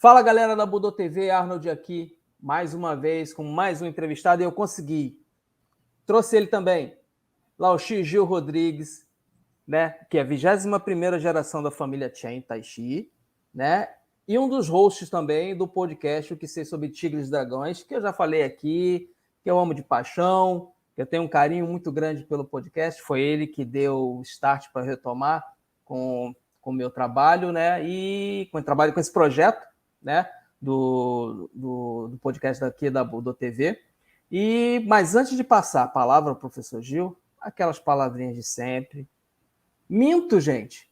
Fala, galera da Budô TV, Arnold aqui, mais uma vez, com mais um entrevistado, e eu consegui. Trouxe ele também, lá o Gil Rodrigues, né, que é a 21ª geração da família Chen Taishi, né, e um dos hosts também do podcast O Que Sei Sobre Tigres e Dragões, que eu já falei aqui, que eu amo de paixão, que eu tenho um carinho muito grande pelo podcast. Foi ele que deu o start para retomar com o meu trabalho, né, e com o trabalho com esse projeto, né, do podcast daqui da Budô TV. Mas antes de passar a palavra ao professor Gil, aquelas palavrinhas de sempre. Minto, gente.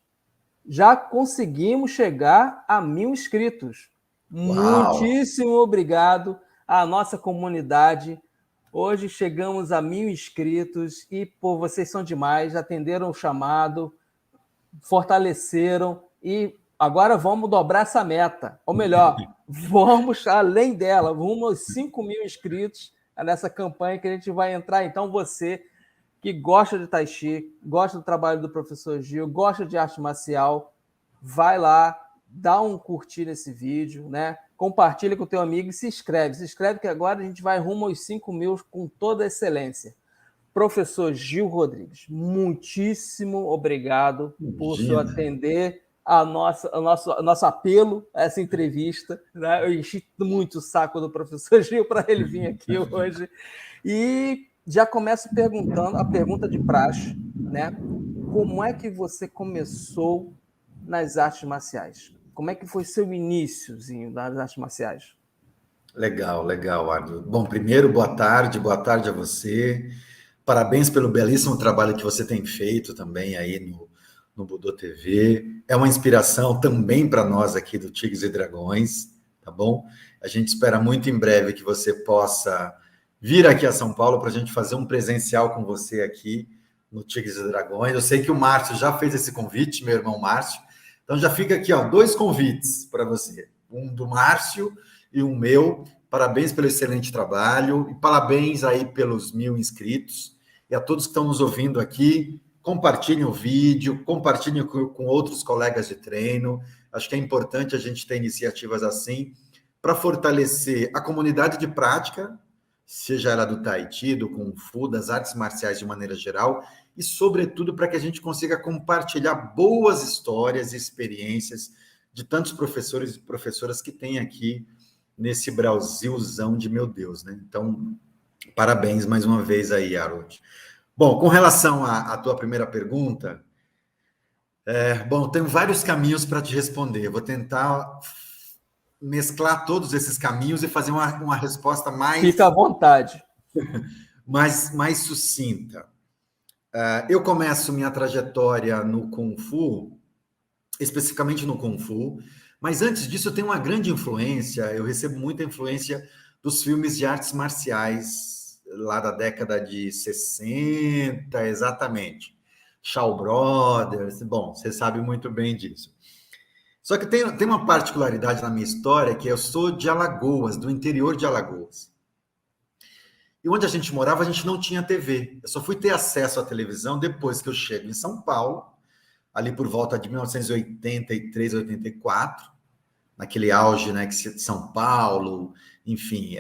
Já conseguimos chegar a 1.000 inscritos. Uau. Muitíssimo obrigado à nossa comunidade. Hoje chegamos a 1.000 inscritos e, pô, vocês são demais, atenderam o chamado, fortaleceram e agora vamos dobrar essa meta. Ou melhor, vamos além dela, rumo aos 5.000 inscritos nessa campanha que a gente vai entrar. Então, você que gosta de Tai Chi, gosta do trabalho do professor Gil, gosta de arte marcial, vai lá, dá um curtir nesse vídeo, né? Compartilha com o teu amigo e se inscreve. Se inscreve que agora a gente vai rumo aos 5.000 com toda a excelência. Professor Gil Rodrigues, muitíssimo obrigado por seu atender ao nosso apelo a essa entrevista, né? Eu enchi muito o saco do professor Gil para ele vir aqui hoje. E já começo perguntando a pergunta de praxe, né? Como é que você começou nas artes marciais? Como é que foi seu iniciozinho das artes marciais? Legal, Ardo. Bom, primeiro, boa tarde a você. Parabéns pelo belíssimo trabalho que você tem feito também aí no Budô TV. É uma inspiração também para nós aqui do Tigres e Dragões, tá bom? A gente espera muito em breve que você possa vir aqui a São Paulo para a gente fazer um presencial com você aqui no Tigres e Dragões. Eu sei que o Márcio já fez esse convite, meu irmão Márcio. Então já fica aqui, ó, 2 convites para você. Um do Márcio e um meu. Parabéns pelo excelente trabalho e parabéns aí pelos 1.000 inscritos. E a todos que estão nos ouvindo aqui, compartilhem o vídeo, compartilhem com outros colegas de treino. Acho que é importante a gente ter iniciativas assim para fortalecer a comunidade de prática, seja ela do Tai Chi, do Kung Fu, das artes marciais de maneira geral, e, sobretudo, para que a gente consiga compartilhar boas histórias e experiências de tantos professores e professoras que tem aqui nesse Brasilzão de meu Deus, né? Então, parabéns mais uma vez aí, Harold. Bom, com relação à tua primeira pergunta, tenho vários caminhos para te responder. Eu vou tentar mesclar todos esses caminhos e fazer uma resposta mais... Fica à vontade. mais sucinta. Eu começo minha trajetória no Kung Fu, especificamente no Kung Fu, mas antes disso eu tenho uma grande influência, eu recebo muita influência dos filmes de artes marciais, lá da década de 60, exatamente. Shaw Brothers, bom, você sabe muito bem disso. Só que tem uma particularidade na minha história, que eu sou de Alagoas, do interior de Alagoas. E onde a gente morava, a gente não tinha TV. Eu só fui ter acesso à televisão depois que eu chego em São Paulo, ali por volta de 1983, 84, naquele auge, né, que São Paulo, enfim,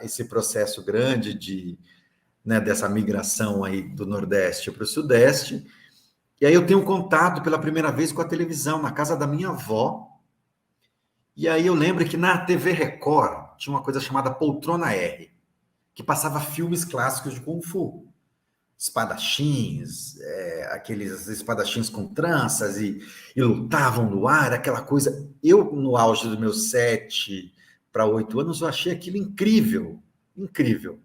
esse processo grande dessa migração aí do Nordeste para o Sudeste. E aí eu tenho contato pela primeira vez com a televisão, na casa da minha avó. E aí eu lembro que na TV Record tinha uma coisa chamada Poltrona R, que passava filmes clássicos de Kung Fu. Espadachins, aqueles espadachins com tranças e lutavam no ar, aquela coisa. Eu, no auge dos meus 7 para 8 anos, eu achei aquilo incrível, incrível.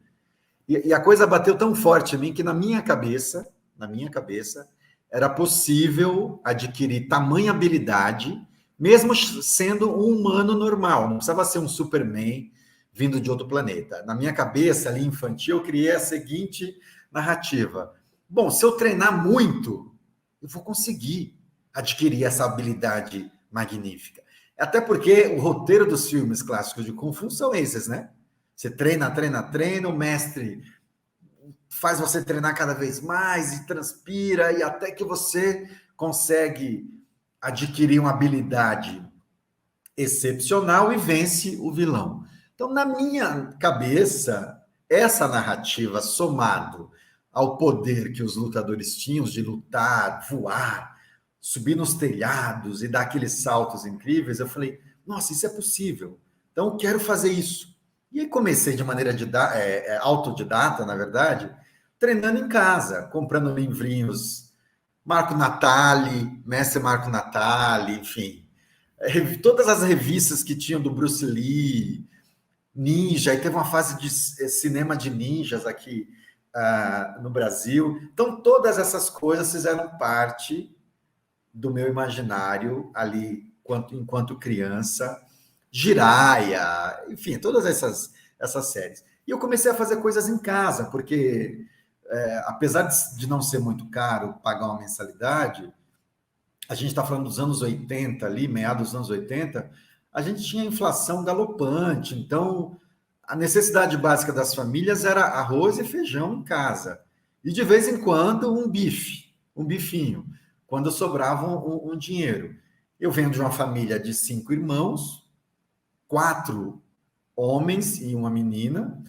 E a coisa bateu tão forte em mim que na minha cabeça, era possível adquirir tamanha habilidade, mesmo sendo um humano normal, não precisava ser um Superman vindo de outro planeta. Na minha cabeça, ali infantil, eu criei a seguinte narrativa. Bom, se eu treinar muito, eu vou conseguir adquirir essa habilidade magnífica. Até porque o roteiro dos filmes clássicos de Kung Fu são esses, né? Você treina, o mestre faz você treinar cada vez mais e transpira, e até que você consegue adquirir uma habilidade excepcional e vence o vilão. Então, na minha cabeça, essa narrativa, somado ao poder que os lutadores tinham de lutar, voar, subir nos telhados e dar aqueles saltos incríveis, eu falei, nossa, isso é possível. Então, eu quero fazer isso. E aí comecei de maneira autodidata, na verdade, treinando em casa, comprando livrinhos, Marco Natali, Mestre Marco Natali, enfim, todas as revistas que tinham do Bruce Lee, Ninja, e teve uma fase de cinema de ninjas aqui no Brasil. Então, todas essas coisas fizeram parte do meu imaginário ali, enquanto criança. Jiraya, enfim, todas essas séries. E eu comecei a fazer coisas em casa, porque, apesar de não ser muito caro pagar uma mensalidade, a gente está falando dos anos 80 ali, meados dos anos 80, a gente tinha inflação galopante, então a necessidade básica das famílias era arroz e feijão em casa. E de vez em quando um bifinho, quando sobrava um dinheiro. Eu venho de uma família de 5 irmãos, 4 homens e uma menina,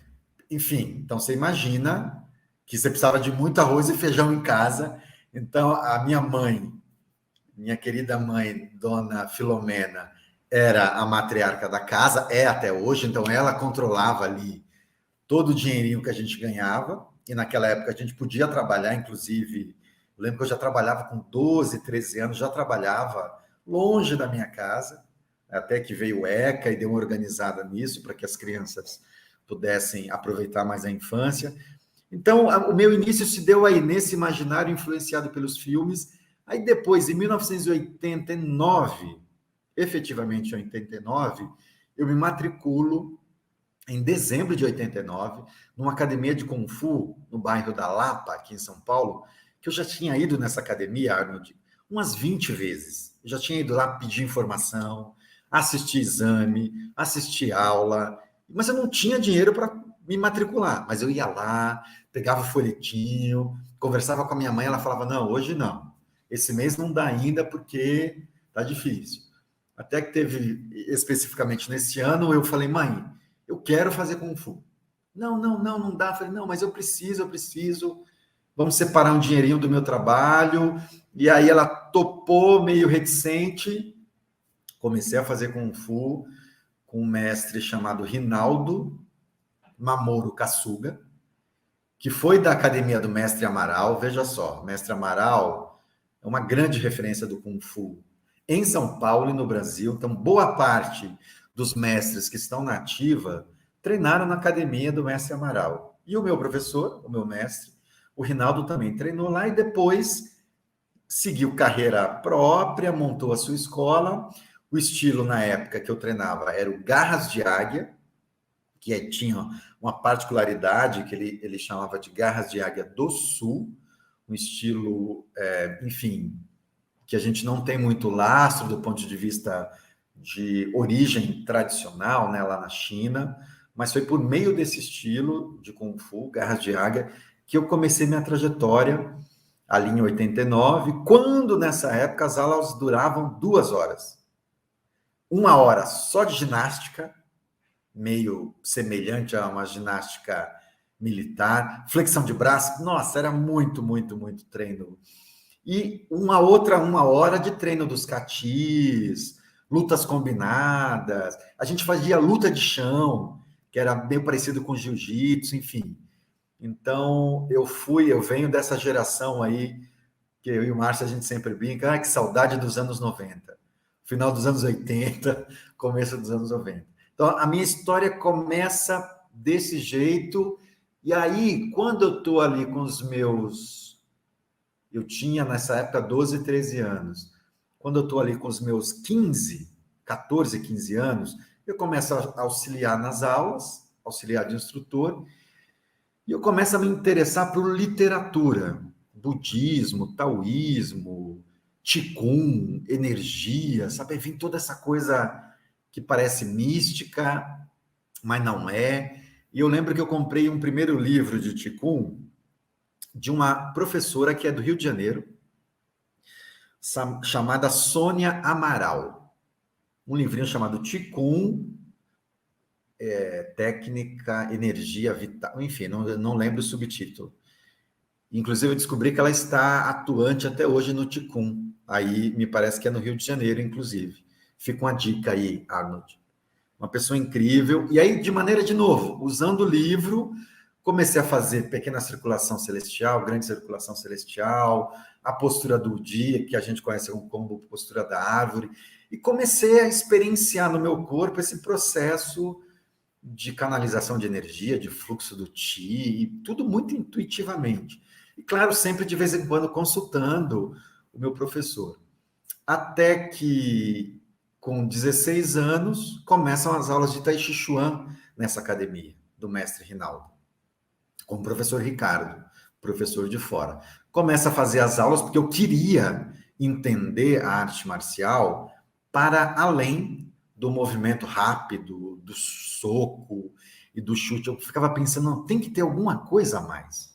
enfim, então você imagina que você precisava de muito arroz e feijão em casa. Então a minha querida mãe, Dona Filomena, era a matriarca da casa, é até hoje, então ela controlava ali todo o dinheirinho que a gente ganhava, e naquela época a gente podia trabalhar, inclusive, eu lembro que eu já trabalhava com 12, 13 anos, já trabalhava longe da minha casa, até que veio o ECA e deu uma organizada nisso, para que as crianças pudessem aproveitar mais a infância. Então, o meu início se deu aí, nesse imaginário influenciado pelos filmes. Aí depois, em 1989, efetivamente em 89, eu me matriculo em dezembro de 89, numa academia de Kung Fu, no bairro da Lapa, aqui em São Paulo, que eu já tinha ido nessa academia, Arnold, umas 20 vezes. Eu já tinha ido lá pedir informação, assistir exame, assistir aula, mas eu não tinha dinheiro para me matricular. Mas eu ia lá, pegava o folhetinho, conversava com a minha mãe, ela falava, não, hoje não. Esse mês não dá ainda porque tá difícil. Até que teve, especificamente nesse ano, eu falei, mãe, eu quero fazer Kung Fu. Não dá. Eu falei, não, mas eu preciso. Vamos separar um dinheirinho do meu trabalho. E aí ela topou, meio reticente. Comecei a fazer Kung Fu com um mestre chamado Rinaldo Mamoru Kasuga, que foi da academia do Mestre Amaral. Veja só, Mestre Amaral é uma grande referência do Kung Fu em São Paulo e no Brasil. Então, boa parte dos mestres que estão na ativa treinaram na academia do Mestre Amaral. E o meu professor, o meu mestre, o Rinaldo, também treinou lá e depois seguiu carreira própria, montou a sua escola. O estilo, na época que eu treinava, era o Garras de Águia, que tinha uma particularidade que ele chamava de Garras de Águia do Sul, um estilo, enfim, que a gente não tem muito lastro do ponto de vista de origem tradicional, né, lá na China, mas foi por meio desse estilo de Kung Fu, Garras de Águia, que eu comecei minha trajetória ali em 89, quando nessa época as aulas duravam 2 horas. 1 hora só de ginástica, meio semelhante a uma ginástica militar, flexão de braço, nossa, era muito treino. E 1 hora de treino dos catis, lutas combinadas, a gente fazia luta de chão, que era meio parecido com jiu-jitsu, enfim. Então, eu venho dessa geração aí, que eu e o Márcio a gente sempre brinca, que saudade dos anos 90, final dos anos 80, começo dos anos 90. Então, a minha história começa desse jeito, e aí, quando eu estou ali com os meus... Eu tinha, nessa época, 12, 13 anos. Quando eu estou ali com os meus 14, 15 anos, eu começo a auxiliar nas aulas, auxiliar de instrutor, e eu começo a me interessar por literatura, budismo, taoísmo, qigong, energia, sabe? Vem toda essa coisa que parece mística, mas não é. E eu lembro que eu comprei um primeiro livro de qigong de uma professora que é do Rio de Janeiro, chamada Sônia Amaral. um livrinho chamado Qigong, Técnica, Energia Vital, enfim, não lembro o subtítulo. Inclusive, eu descobri que ela está atuante até hoje no Qigong. Aí, me parece que é no Rio de Janeiro, inclusive. Fica uma dica aí, Arnold. Uma pessoa incrível. E aí, de maneira, de novo, usando o livro, comecei a fazer pequena circulação celestial, grande circulação celestial, a postura do dia, que a gente conhece como postura da árvore, e comecei a experienciar no meu corpo esse processo de canalização de energia, de fluxo do Qi, e tudo muito intuitivamente. E, claro, sempre de vez em quando consultando o meu professor. Até que, com 16 anos, começam as aulas de Tai Chi Chuan nessa academia do mestre Rinaldo, com o professor Ricardo, professor de fora. Começa a fazer as aulas porque eu queria entender a arte marcial para além do movimento rápido, do soco e do chute. Eu ficava pensando, não, tem que ter alguma coisa a mais.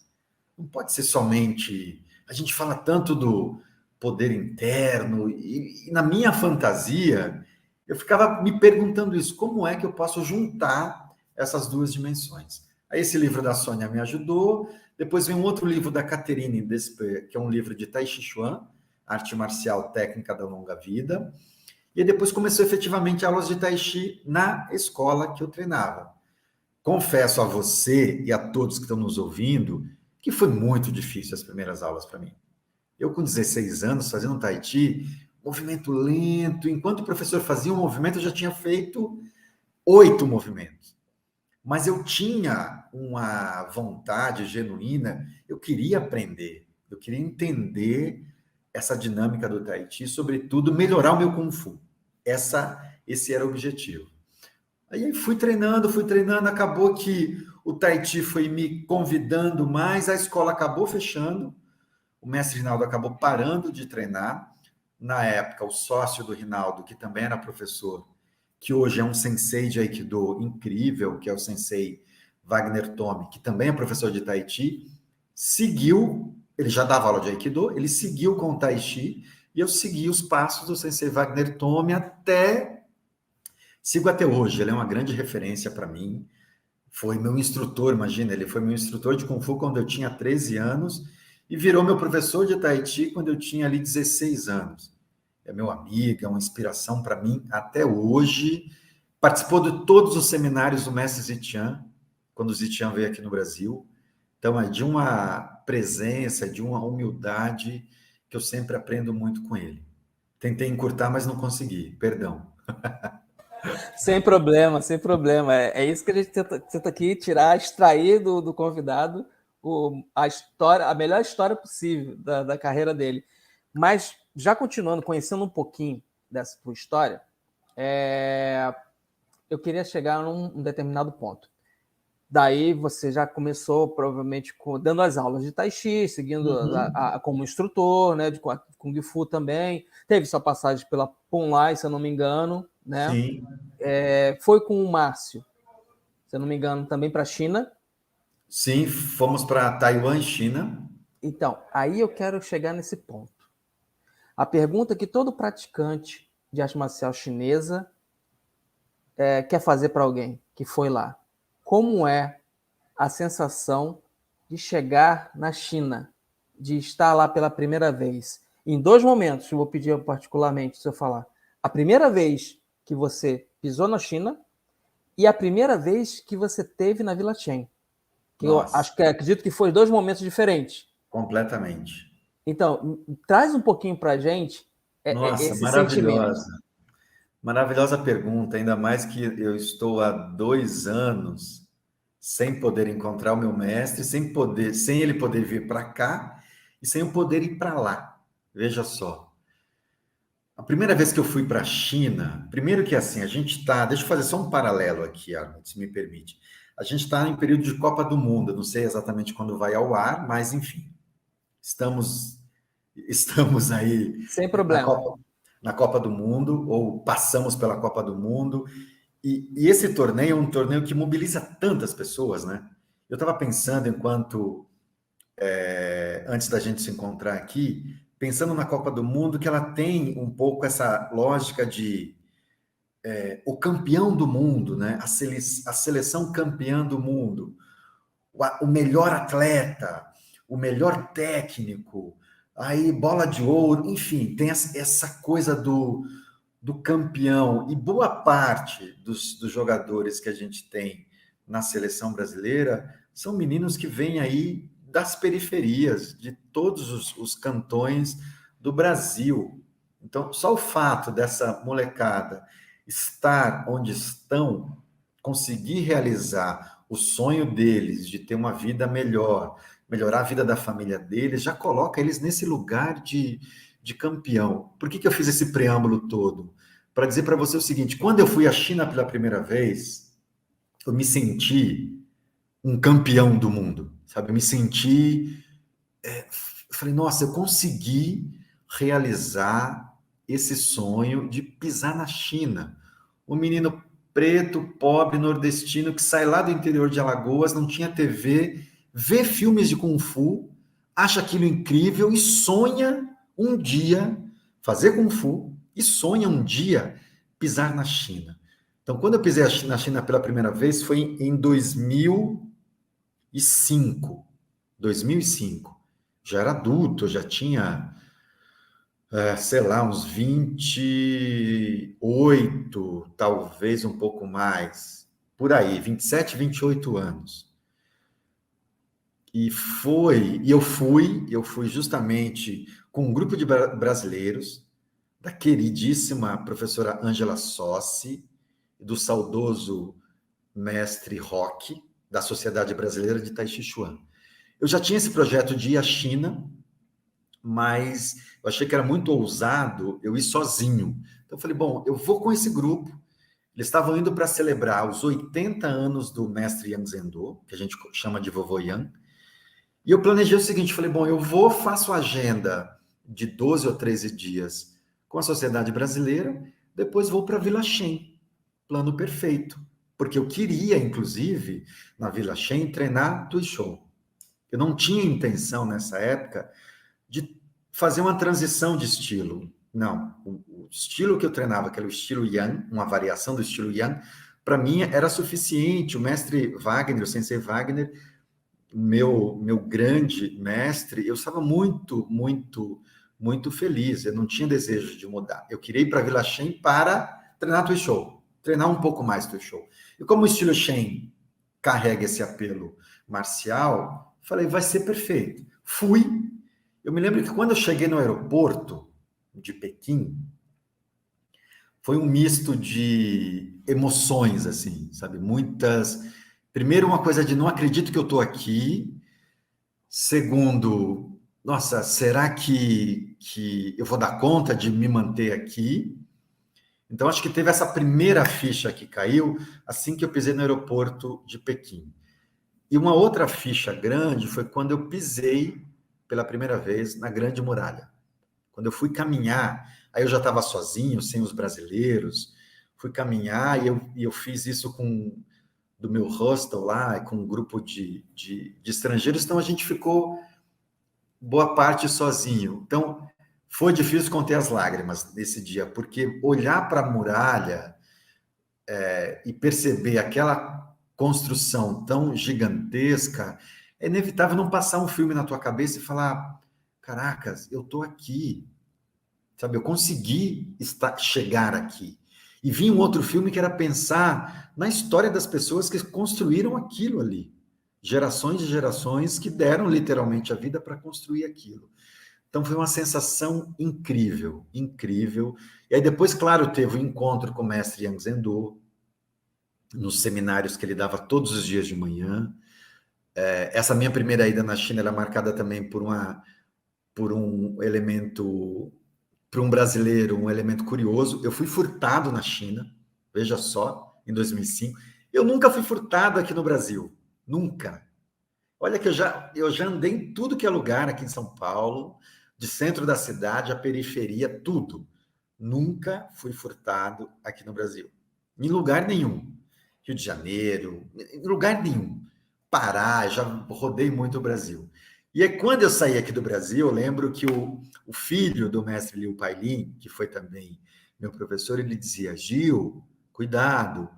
Não pode ser somente... A gente fala tanto do poder interno, e na minha fantasia, eu ficava me perguntando isso, como é que eu posso juntar essas duas dimensões? Aí esse livro da Sônia me ajudou, depois vem um outro livro da Catherine Desper, que é um livro de Tai Chi Chuan, Arte Marcial Técnica da Longa Vida, e depois começou efetivamente aulas de Tai Chi na escola que eu treinava. Confesso a você e a todos que estão nos ouvindo que foi muito difícil as primeiras aulas para mim. Eu, com 16 anos, fazendo Tai Chi, movimento lento. Enquanto o professor fazia um movimento, eu já tinha feito 8 movimentos. Mas eu tinha uma vontade genuína, eu queria aprender, eu queria entender essa dinâmica do Tai Chi, sobretudo melhorar o meu Kung Fu. Esse era o objetivo. Aí fui treinando, acabou que o Tai Chi foi me convidando mais, a escola acabou fechando, o mestre Rinaldo acabou parando de treinar. Na época, o sócio do Rinaldo, que também era professor, que hoje é um sensei de Aikido incrível, que é o sensei Wagner Tome, que também é professor de Tai Chi, seguiu, ele já dava aula de Aikido, ele seguiu com o Tai Chi, e eu segui os passos do sensei Wagner Tome sigo até hoje, ele é uma grande referência para mim, foi meu instrutor, imagina, ele foi meu instrutor de Kung Fu quando eu tinha 13 anos e virou meu professor de Tai Chi quando eu tinha ali 16 anos. É meu amigo, é uma inspiração para mim até hoje. Participou de todos os seminários do mestre Zitian, quando o Zitian veio aqui no Brasil. Então, é de uma presença, de uma humildade que eu sempre aprendo muito com ele. Tentei encurtar, mas não consegui, perdão. Sem problema, sem problema. É isso que a gente tenta aqui tirar, extrair do convidado a melhor história possível da carreira dele. Mas, já continuando, conhecendo um pouquinho dessa tua história, eu queria chegar num determinado ponto. Daí você já começou, provavelmente, dando as aulas de Tai Chi, seguindo como instrutor, né, de Kung Fu também. Teve sua passagem pela Punlai, se eu não me engano, né? Sim. Foi com o Márcio, se eu não me engano, também para a China. Sim, fomos para Taiwan, China. Então, aí eu quero chegar nesse ponto. A pergunta que todo praticante de arte marcial chinesa quer fazer para alguém que foi lá. Como é a sensação de chegar na China, de estar lá pela primeira vez? Em 2 momentos, eu vou pedir particularmente, se eu falar. A primeira vez que você pisou na China e a primeira vez que você teve na Vila Chen. Que eu acredito que foi 2 momentos diferentes. Completamente. Então, traz um pouquinho para a gente esse sentimento. Maravilhosa pergunta, ainda mais que eu estou há 2 anos sem poder encontrar o meu mestre, sem ele poder vir para cá e sem eu poder ir para lá. Veja só. A primeira vez que eu fui para a China, primeiro que assim, a gente está, deixa eu fazer só um paralelo aqui, Arnold, se me permite. A gente está em período de Copa do Mundo, não sei exatamente quando vai ao ar, mas enfim, estamos aí Sem na problema. Copa do Mundo, ou passamos pela Copa do Mundo, e esse torneio é um torneio que mobiliza tantas pessoas, né? Eu estava pensando, antes da gente se encontrar aqui, pensando na Copa do Mundo, que ela tem um pouco essa lógica de o campeão do mundo, né? A seleção campeã do mundo, o melhor atleta, o melhor técnico, aí bola de ouro, enfim, tem essa coisa do campeão. E boa parte dos jogadores que a gente tem na seleção brasileira são meninos que vêm aí das periferias, de todos os cantões do Brasil. Então, só o fato dessa molecada estar onde estão, conseguir realizar o sonho deles de ter uma vida melhor, melhorar a vida da família deles, já coloca eles nesse lugar de campeão. Por que eu fiz esse preâmbulo todo? Para dizer para você o seguinte: quando eu fui à China pela primeira vez, eu me senti um campeão do mundo, sabe? Eu me senti... falei, nossa, eu consegui realizar esse sonho de pisar na China. Um menino preto, pobre, nordestino, que sai lá do interior de Alagoas, não tinha TV, vê filmes de Kung Fu, acha aquilo incrível e sonha um dia fazer Kung Fu e sonha um dia pisar na China. Então, quando eu pisei na China pela primeira vez, foi em 2005. 2005. Já era adulto, já tinha, sei lá, uns 28, talvez um pouco mais, por aí, 27, 28 anos. E eu fui justamente com um grupo de brasileiros, da queridíssima professora Ângela Sossi, do saudoso mestre Roque, da Sociedade Brasileira de Tai Chi Chuan. Eu já tinha esse projeto de ir à China, mas eu achei que era muito ousado eu ir sozinho. Então eu falei, bom, eu vou com esse grupo. Eles estavam indo para celebrar os 80 anos do mestre Yang Zhendou, que a gente chama de vovô Yang. E eu planejei o seguinte, falei, bom, eu vou, faço agenda de 12 ou 13 dias com a Sociedade Brasileira, depois vou para Vila Shen, plano perfeito. Porque eu queria, inclusive, na Vila Shen, treinar Tui Shou. Eu não tinha intenção, nessa época, de fazer uma transição de estilo. Não. O estilo que eu treinava, que era o estilo Yang, uma variação do estilo Yang, para mim era suficiente. O mestre Wagner, o sensei Wagner, meu grande mestre, eu estava muito, muito, muito feliz. Eu não tinha desejo de mudar. Eu queria ir para Vila Shen para treinar Tui Shou, treinar um pouco mais Tui Shou. E como o estilo Shen carrega esse apelo marcial, falei, vai ser perfeito. Fui. Eu me lembro que quando eu cheguei no aeroporto de Pequim, foi um misto de emoções, assim, sabe? Muitas... Primeiro, uma coisa de não acredito que eu estou aqui. Segundo, nossa, será que eu vou dar conta de me manter aqui? Então, acho que teve essa primeira ficha que caiu assim que eu pisei no aeroporto de Pequim. E uma outra ficha grande foi quando eu pisei pela primeira vez na Grande Muralha. Quando eu fui caminhar, aí eu já estava sozinho, sem os brasileiros, fui caminhar e eu fiz isso do meu hostel lá, com um grupo de estrangeiros, então a gente ficou boa parte sozinho. Então, foi difícil conter as lágrimas nesse dia, porque olhar para a muralha e perceber aquela construção tão gigantesca, é inevitável não passar um filme na tua cabeça e falar, caracas, eu estou aqui, sabe? Eu consegui chegar aqui. E vi um outro filme que era pensar na história das pessoas que construíram aquilo ali. Gerações e gerações que deram literalmente a vida para construir aquilo. Então foi uma sensação incrível, incrível. E aí depois, claro, teve um encontro com o mestre Yang Zhendou, nos seminários que ele dava todos os dias de manhã. Essa minha primeira ida na China era marcada também por um elemento... Para um brasileiro, um elemento curioso. Eu fui furtado na China, veja só, em 2005. Eu nunca fui furtado aqui no Brasil, nunca. Olha que eu já andei em tudo que é lugar aqui em São Paulo, de centro da cidade, a periferia, tudo. Nunca fui furtado aqui no Brasil. Em lugar nenhum. Rio de Janeiro, em lugar nenhum. Pará, já rodei muito o Brasil. E aí, quando eu saí aqui do Brasil, eu lembro que o filho do mestre Liu Pailin, que foi também meu professor, ele dizia, Gil, cuidado,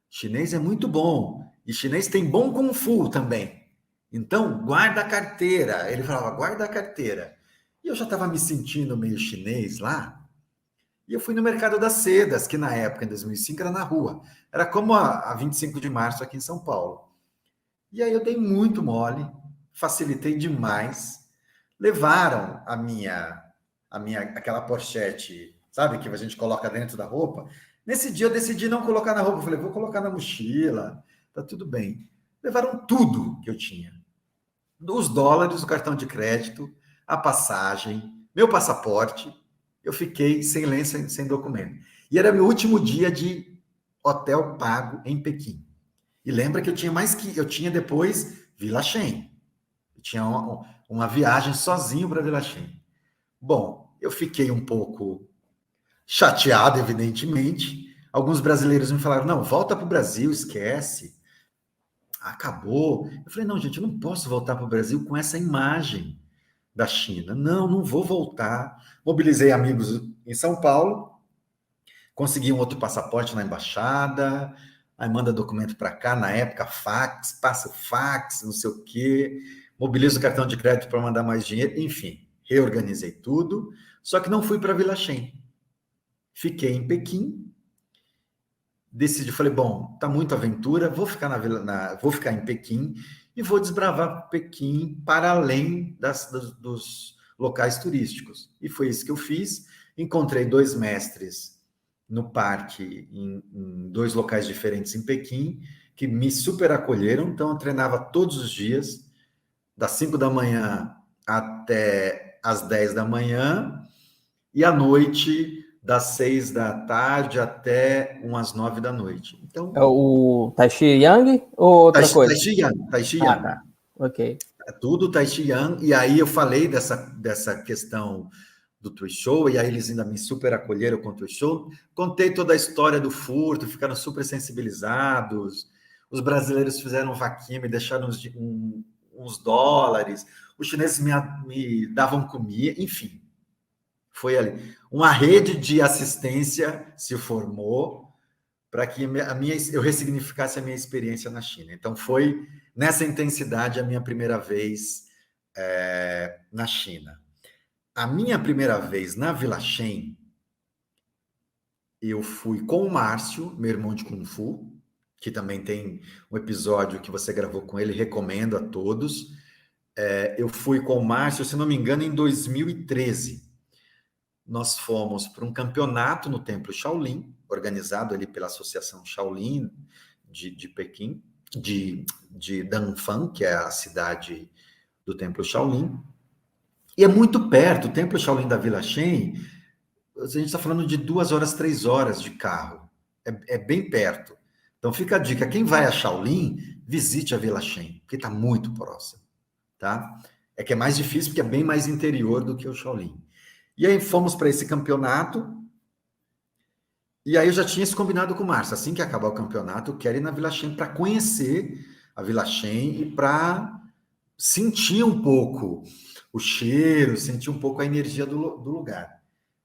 chinês é muito bom, e chinês tem bom Kung Fu também. Então, guarda a carteira. Ele falava, guarda a carteira. E eu já estava me sentindo meio chinês lá, e eu fui no Mercado das Sedas, que na época, em 2005, era na rua. Era como a 25 de março aqui em São Paulo. E aí eu dei muito mole, facilitei demais. Levaram aquela pochete, sabe, que a gente coloca dentro da roupa. Nesse dia eu decidi não colocar na roupa. Eu falei, vou colocar na mochila, tá tudo bem. Levaram tudo que eu tinha. Os dólares, o cartão de crédito, a passagem, meu passaporte. Eu fiquei sem lenço, sem documento. E era meu último dia de hotel pago em Pequim. E lembra que eu tinha depois Vila Shen. Eu tinha uma viagem sozinho para Vila Shen. Bom, eu fiquei um pouco chateado, evidentemente. Alguns brasileiros me falaram, não, volta para o Brasil, esquece. Acabou. Eu falei, não, gente, eu não posso voltar para o Brasil com essa imagem da China. Não, não vou voltar. Mobilizei amigos em São Paulo, consegui um outro passaporte na embaixada, aí manda documento para cá, na época fax, passa o fax, não sei o quê, mobilizo o cartão de crédito para mandar mais dinheiro, enfim, reorganizei tudo, só que não fui para Vila Shen. Fiquei em Pequim, decidi, falei, bom, tá muito aventura, vou ficar em Pequim e vou desbravar Pequim para além dos locais turísticos. E foi isso que eu fiz. Encontrei 2 mestres no parque, em 2 locais diferentes em Pequim, que me super acolheram. Então, eu treinava todos os dias, das 5 da manhã até as 10 da manhã, e à noite, das 6 da tarde até umas 9 da noite. Então, é o Tai Chi Yang ou outra coisa? Tai Chi Yang. Tá. Ok. É tudo Tai Chi Yang. E aí eu falei dessa questão do Tui Show, e aí eles ainda me super acolheram com o Tui Show. Contei toda a história do furto, ficaram super sensibilizados. Os brasileiros fizeram vaquinha, me deixaram uns dólares. Os chineses me davam comida, enfim. Foi ali. Uma rede de assistência se formou para que eu ressignificasse a minha experiência na China. Então, foi nessa intensidade a minha primeira vez na China. A minha primeira vez na Vila Shen, eu fui com o Márcio, meu irmão de Kung Fu, que também tem um episódio que você gravou com ele, recomendo a todos. Eu fui com o Márcio, se não me engano, em 2013. Nós fomos para um campeonato no Templo Shaolin, organizado ali pela Associação Shaolin de Pequim, de Danfang, que é a cidade do Templo Shaolin. E é muito perto, o Templo Shaolin da Vila Shen, a gente está falando de 2 horas, 3 horas de carro. É bem perto. Então fica a dica, quem vai a Shaolin, visite a Vila Shen, porque está muito próximo, tá? É que é mais difícil, porque é bem mais interior do que o Shaolin. E aí fomos para esse campeonato, e aí eu já tinha isso combinado com o Márcio. Assim que acabar o campeonato, eu quero ir na Vila Shen para conhecer a Vila Shen e para sentir um pouco o cheiro, sentir um pouco a energia do lugar.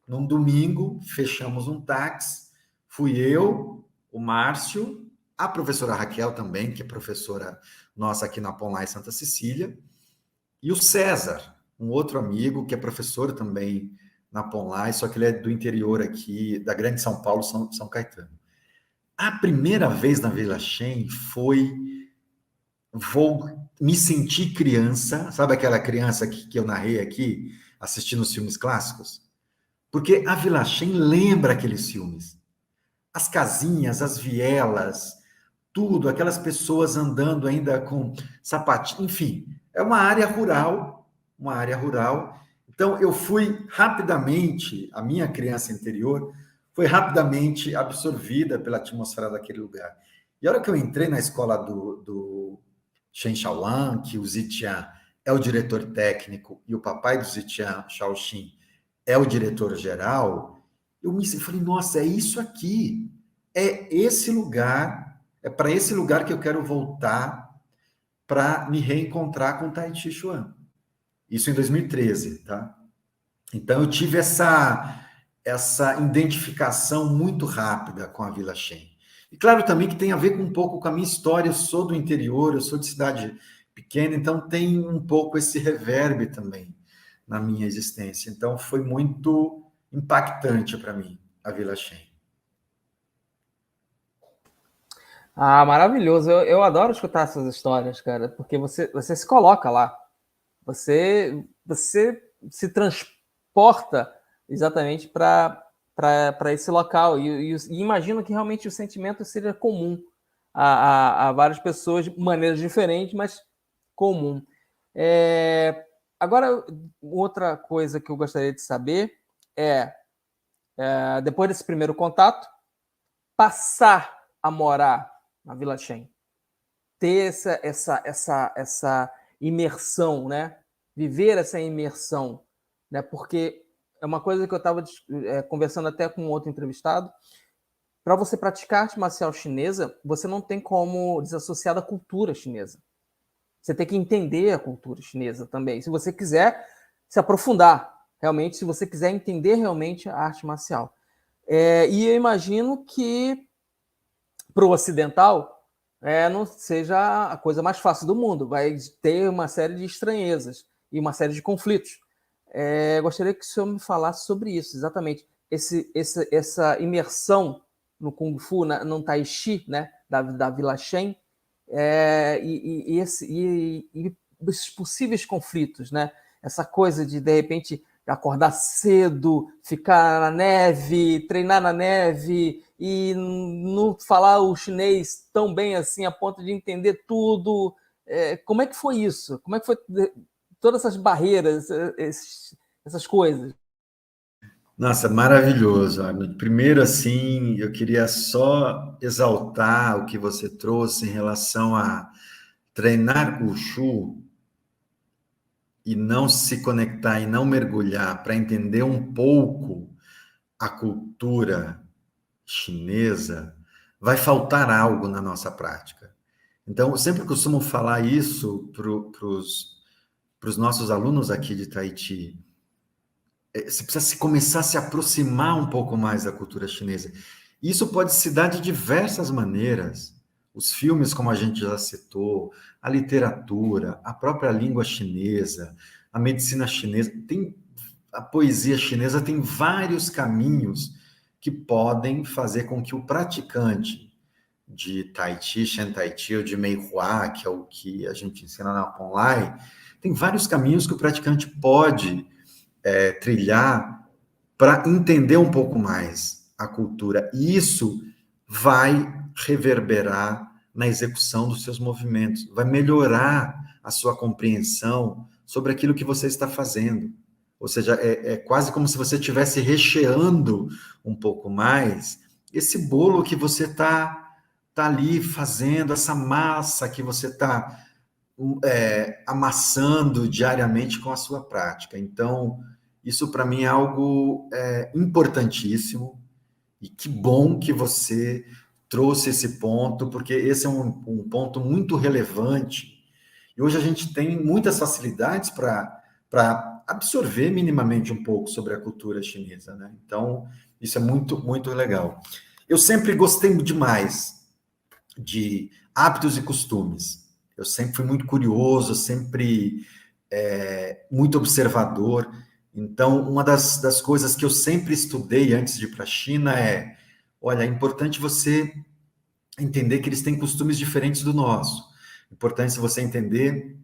Num domingo, fechamos um táxi, fui eu, o Márcio, a professora Raquel também, que é professora nossa aqui na Ponlai Santa Cecília, e o César, um outro amigo que é professor também na Ponlai, só que ele é do interior aqui, da Grande São Paulo, São Caetano. A primeira vez na Vila Shen vou me sentir criança, sabe aquela criança que eu narrei aqui, assistindo os filmes clássicos? Porque a Vila Shen lembra aqueles filmes. As casinhas, as vielas, tudo, aquelas pessoas andando ainda com sapatinho, enfim, é uma área rural. Então, eu fui rapidamente, a minha criança interior foi rapidamente absorvida pela atmosfera daquele lugar. E a hora que eu entrei na escola do Shen Shaolan, que o Zitian é o diretor técnico e o papai do Zitian, Shaoxin, é o diretor-geral, eu falei, nossa, é isso aqui, é esse lugar, é para esse lugar que eu quero voltar para me reencontrar com Tai Chi Chuan. Isso em 2013, tá? Então, eu tive essa identificação muito rápida com a Vila Shen. E claro também que tem a ver com um pouco com a minha história, eu sou do interior, eu sou de cidade pequena, então tem um pouco esse reverb também na minha existência. Então foi muito impactante para mim a Vila Shen. Ah, maravilhoso. Eu adoro escutar essas histórias, cara, porque você se coloca lá. Você se transporta exatamente para esse local. E imagino que realmente o sentimento seja comum a várias pessoas, de maneiras diferentes, mas comum. Agora, outra coisa que eu gostaria de saber depois desse primeiro contato, passar a morar na Vila Shen, ter essa imersão, né? Viver essa imersão, né? Porque é uma coisa que eu estava conversando até com um outro entrevistado. Para você praticar arte marcial chinesa, você não tem como desassociar da cultura chinesa. Você tem que entender a cultura chinesa também. Se você quiser se aprofundar, realmente, se você quiser entender realmente a arte marcial. E eu imagino que para o ocidental não seja a coisa mais fácil do mundo. Vai ter uma série de estranhezas e uma série de conflitos. Gostaria que o senhor me falasse sobre isso, exatamente. Essa imersão no Kung Fu, no Tai Chi, né, da Vila Shen, e esses possíveis conflitos, né? Essa coisa de repente, acordar cedo, ficar na neve, treinar na neve e não falar o chinês tão bem assim a ponto de entender tudo. Como é que foi isso? Como é que foi todas essas barreiras, essas coisas? Nossa, maravilhoso, Arnold. Primeiro, assim, eu queria só exaltar o que você trouxe em relação a treinar Wushu e não se conectar e não mergulhar para entender um pouco a cultura chinesa, vai faltar algo na nossa prática. Então, eu sempre costumo falar isso para os nossos alunos aqui de Tahiti. Você precisa começar a se aproximar um pouco mais da cultura chinesa. Isso pode se dar de diversas maneiras. Os filmes, como a gente já citou, a literatura, a própria língua chinesa, a medicina chinesa, a poesia chinesa tem vários caminhos que podem fazer com que o praticante de Tai Chi, Shen Tai Chi ou de Mei Hua, que é o que a gente ensina na Ponlai, tem vários caminhos que o praticante pode trilhar para entender um pouco mais a cultura. E isso vai reverberar na execução dos seus movimentos, vai melhorar a sua compreensão sobre aquilo que você está fazendo. Ou seja, é quase como se você estivesse recheando um pouco mais esse bolo que você está ali fazendo, essa massa que você está amassando diariamente com a sua prática. Então, isso para mim é algo importantíssimo e que bom que você trouxe esse ponto, porque esse é um ponto muito relevante. E hoje a gente tem muitas facilidades para absorver minimamente um pouco sobre a cultura chinesa, né? Então, isso é muito, muito legal. Eu sempre gostei demais de hábitos e costumes. Eu sempre fui muito curioso, sempre muito observador. Então, uma das coisas que eu sempre estudei antes de ir para a China olha, é importante você entender que eles têm costumes diferentes do nosso. É importante você entender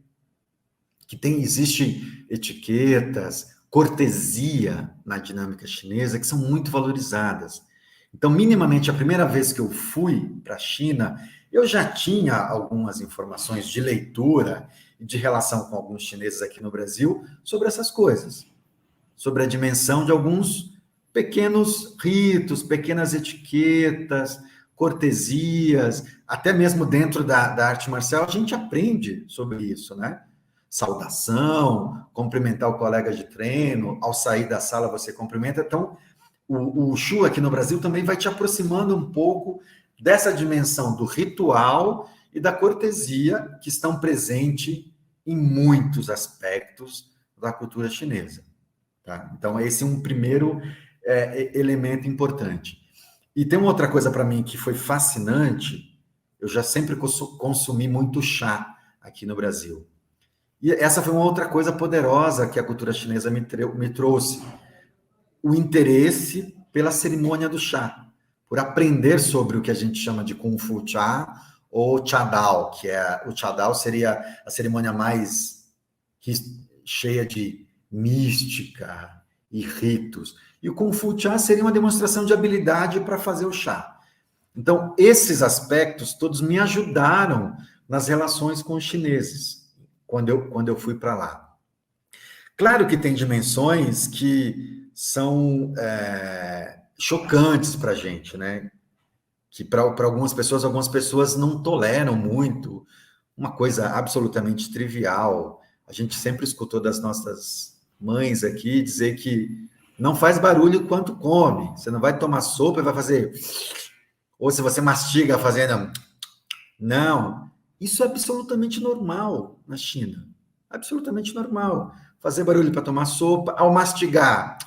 que existem etiquetas, cortesia na dinâmica chinesa que são muito valorizadas. Então, minimamente, a primeira vez que eu fui para a China, eu já tinha algumas informações de leitura e de relação com alguns chineses aqui no Brasil sobre essas coisas, sobre a dimensão de alguns pequenos ritos, pequenas etiquetas, cortesias, até mesmo dentro da arte marcial, a gente aprende sobre isso, né? Saudação, cumprimentar o colega de treino, ao sair da sala você cumprimenta. Então, o Shu aqui no Brasil também vai te aproximando um pouco dessa dimensão do ritual e da cortesia que estão presentes em muitos aspectos da cultura chinesa. Tá? Então, esse é um primeiro elemento importante. E tem uma outra coisa para mim que foi fascinante. Eu já sempre consumi muito chá aqui no Brasil. E essa foi uma outra coisa poderosa que a cultura chinesa me trouxe. O interesse pela cerimônia do chá, por aprender sobre o que a gente chama de Kung Fu Cha ou Cha Dao, que o Cha Dao seria a cerimônia mais cheia de mística e ritos. E o Kung Fu Cha seria uma demonstração de habilidade para fazer o chá. Então, esses aspectos todos me ajudaram nas relações com os chineses, quando eu fui para lá. Claro que tem dimensões que são chocantes para a gente, né? Que para algumas pessoas não toleram muito, uma coisa absolutamente trivial. A gente sempre escutou das nossas mães aqui dizer que não faz barulho enquanto come. Você não vai tomar sopa e vai fazer... Ou se você mastiga fazendo... Não. Isso é absolutamente normal na China. Absolutamente normal. Fazer barulho para tomar sopa, ao mastigar,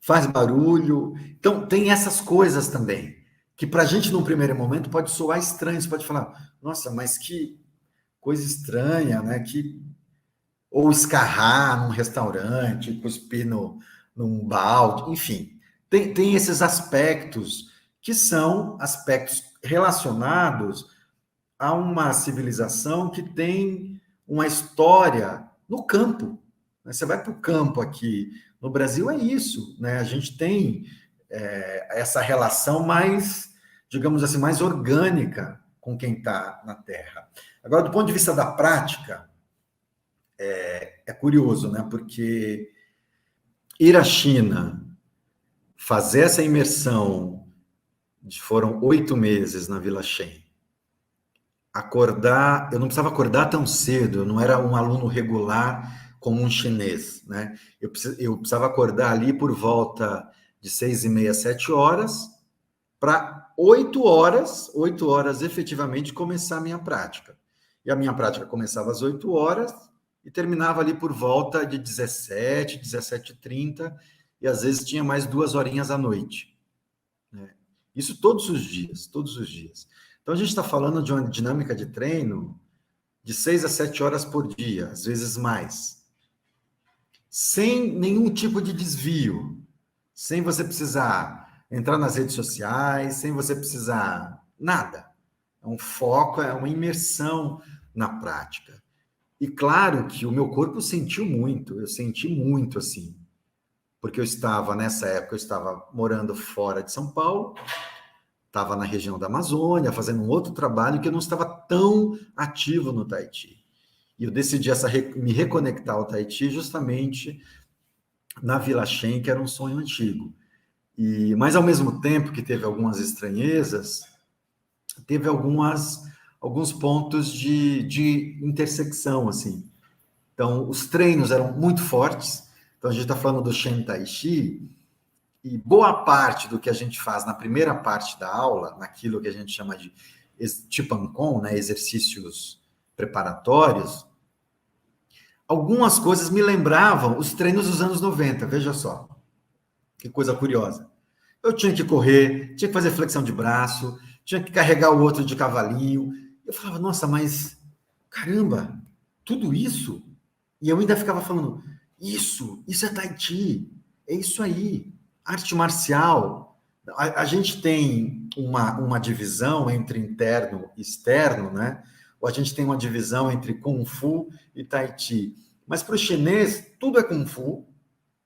faz barulho. Então, tem essas coisas também, que para a gente, num primeiro momento, pode soar estranho. Você pode falar, nossa, mas que coisa estranha, né? Ou escarrar num restaurante, cuspir num balde, enfim. Tem esses aspectos que são aspectos relacionados a uma civilização que tem uma história no campo. Você vai para o campo aqui, no Brasil é isso, né? A gente tem essa relação mais, digamos assim, mais orgânica com quem está na terra. Agora, do ponto de vista da prática, é curioso, né? Porque ir à China, fazer essa imersão, foram 8 meses na Vila Shen, acordar, eu não precisava acordar tão cedo, eu não era um aluno regular como um chinês, né? Eu precisava acordar ali por volta de 6h30, 7 horas, para 8 horas efetivamente começar a minha prática. E a minha prática começava às 8 horas e terminava ali por volta de 17, 17h30, e às vezes tinha mais 2 horinhas à noite, né? Isso todos os dias, todos os dias. Então, a gente está falando de uma dinâmica de treino de 6 a 7 horas por dia, às vezes mais. Sem nenhum tipo de desvio. Sem você precisar entrar nas redes sociais, sem você precisar... Nada. É um foco, é uma imersão na prática. E claro que o meu corpo sentiu muito, eu senti muito, assim. Porque nessa época, eu estava morando fora de São Paulo, estava na região da Amazônia, fazendo um outro trabalho que eu não estava tão ativo no Tai Chi. E eu decidi me reconectar ao Tai Chi justamente na Vila Shen, que era um sonho antigo. Mas, ao mesmo tempo que teve algumas estranhezas, teve alguns pontos de intersecção, assim. Então, os treinos eram muito fortes. Então, a gente está falando do Shen Tai Chi, e boa parte do que a gente faz na primeira parte da aula, naquilo que a gente chama de Tipancon, né, exercícios preparatórios, algumas coisas me lembravam os treinos dos anos 90, veja só. Que coisa curiosa. Eu tinha que correr, tinha que fazer flexão de braço, tinha que carregar o outro de cavalinho. Eu falava, nossa, mas caramba, tudo isso? E eu ainda ficava falando, isso é Tai Chi, é isso aí. Arte marcial, a gente tem uma divisão entre interno e externo, né? Ou a gente tem uma divisão entre Kung Fu e Tai Chi. Mas para o chinês, tudo é Kung Fu,